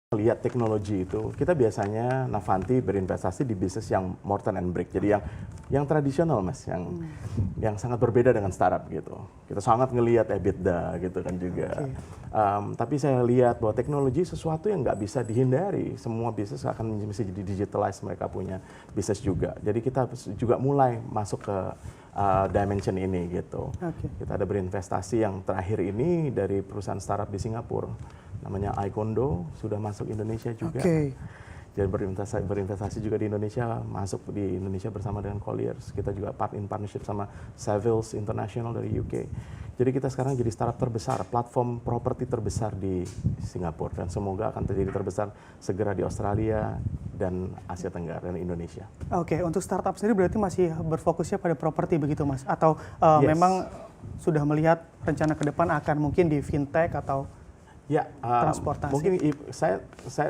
Lihat teknologi itu, kita biasanya Navanti berinvestasi di bisnis yang mortar and brick. Jadi yang tradisional, Mas, yang sangat berbeda dengan startup gitu. Kita sangat ngelihat EBITDA gitu kan juga. Tapi saya lihat bahwa teknologi sesuatu yang nggak bisa dihindari. Semua bisnis akan mesti jadi digitalize, mereka punya bisnis juga. Jadi kita juga mulai masuk ke dimension ini gitu. Kita ada berinvestasi yang terakhir ini dari perusahaan startup di Singapura, namanya iCondo, sudah masuk Indonesia juga. Jadi berinvestasi juga di Indonesia, masuk di Indonesia bersama dengan Colliers. Kita juga in partnership sama Savills International dari UK. Jadi kita sekarang jadi startup terbesar, platform properti terbesar di Singapura. Dan semoga akan terjadi terbesar segera di Australia dan Asia Tenggara dan Indonesia. Untuk startup sendiri berarti masih berfokusnya pada properti begitu, Mas? Atau memang sudah melihat rencana ke depan akan mungkin di fintech atau transportasi? Mungkin saya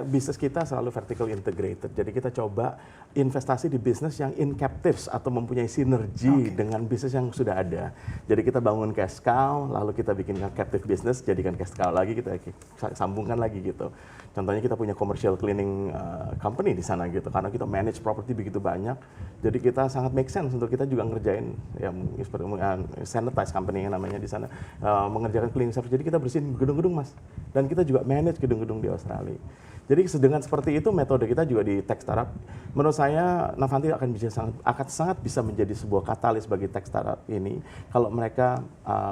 bisnis kita selalu vertical integrated. Jadi kita coba investasi di bisnis yang in captives atau mempunyai sinergi dengan bisnis yang sudah ada. Jadi kita bangun cash cow, lalu kita bikin captive business, jadikan cash cow lagi, kita sambungkan lagi gitu. Contohnya kita punya commercial cleaning company di sana gitu, karena kita manage property begitu banyak. Jadi kita sangat make sense untuk kita juga ngerjain seperti sanitize company yang namanya di sana, mengerjakan cleaning service. Jadi kita bersihin gedung-gedung, Mas. Dan kita juga manage gedung-gedung di Australia. Jadi dengan seperti itu metode kita juga di tech startup. Menurut saya Navanti akan sangat bisa menjadi sebuah katalis bagi tech startup ini kalau mereka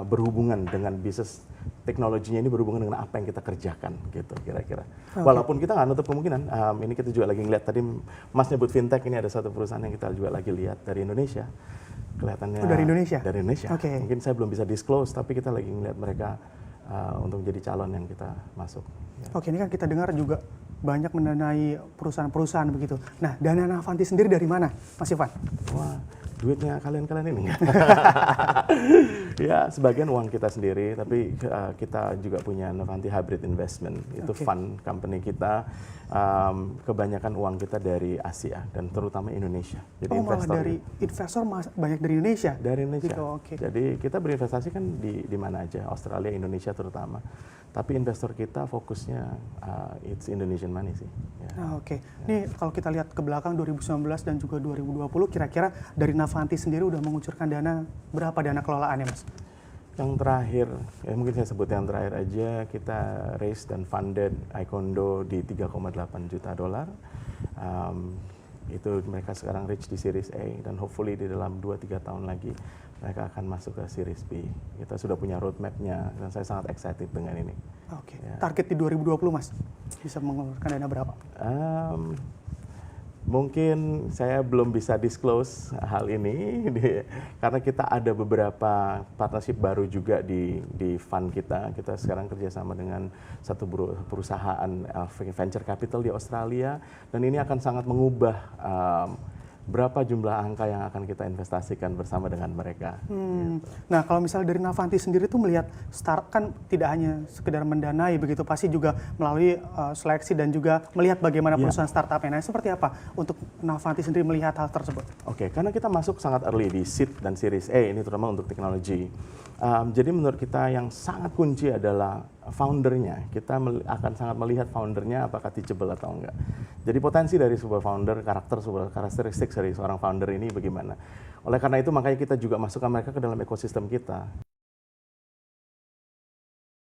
berhubungan dengan bisnis teknologinya ini berhubungan dengan apa yang kita kerjakan gitu kira-kira. Walaupun kita nggak nutup kemungkinan, ini kita juga lagi ngeliat tadi Mas nyebut fintech, ini ada satu perusahaan yang kita juga lagi lihat dari Indonesia. Kelihatannya dari Indonesia. Dari Indonesia. Mungkin saya belum bisa disclose, tapi kita lagi ngeliat mereka untuk menjadi calon yang kita masuk. Ini kan kita dengar juga banyak mendanai perusahaan-perusahaan begitu. Nah, dana Navanti sendiri dari mana, Mas Ivan? Wah, duitnya kalian-kalian ini. Ya, sebagian uang kita sendiri, tapi kita juga punya Navanti Hybrid Investment. Itu fund company kita. Kebanyakan uang kita dari Asia dan terutama Indonesia. Jadi malah dari investor banyak dari Indonesia? Dari Indonesia. Jadi kita berinvestasi kan di mana aja, Australia, Indonesia terutama. Tapi investor kita fokusnya it's Indonesian money sih. Ini kalau kita lihat ke belakang 2019 dan juga 2020, kira-kira dari Navanti sendiri udah mengucurkan dana berapa dana kelolaannya, Mas? Yang terakhir, mungkin saya sebut yang terakhir aja, kita raise dan funded iCondo di 3,8 juta dolar. Itu mereka sekarang reach di Series A dan hopefully di dalam 2-3 tahun lagi mereka akan masuk ke Series B. Kita sudah punya roadmap-nya dan saya sangat excited dengan ini. Target di 2020, Mas, bisa mengeluarkan dana berapa? Mungkin saya belum bisa disclose hal ini karena kita ada beberapa partnership baru juga di fund kita. Kita sekarang kerjasama dengan satu perusahaan venture capital di Australia dan ini akan sangat mengubah berapa jumlah angka yang akan kita investasikan bersama dengan mereka. Nah, kalau misalnya dari Navanti sendiri tuh melihat startup kan tidak hanya sekedar mendanai begitu, pasti juga melalui seleksi dan juga melihat bagaimana perusahaan startupnya. Nah, seperti apa untuk Navanti sendiri melihat hal tersebut? Karena kita masuk sangat early di seed dan series A, ini terutama untuk teknologi. Jadi menurut kita yang sangat kunci adalah foundernya. Kita akan sangat melihat foundernya apakah teachable atau enggak. Jadi potensi dari sebuah founder, karakteristik dari seorang founder ini bagaimana. Oleh karena itu makanya kita juga masukkan mereka ke dalam ekosistem kita.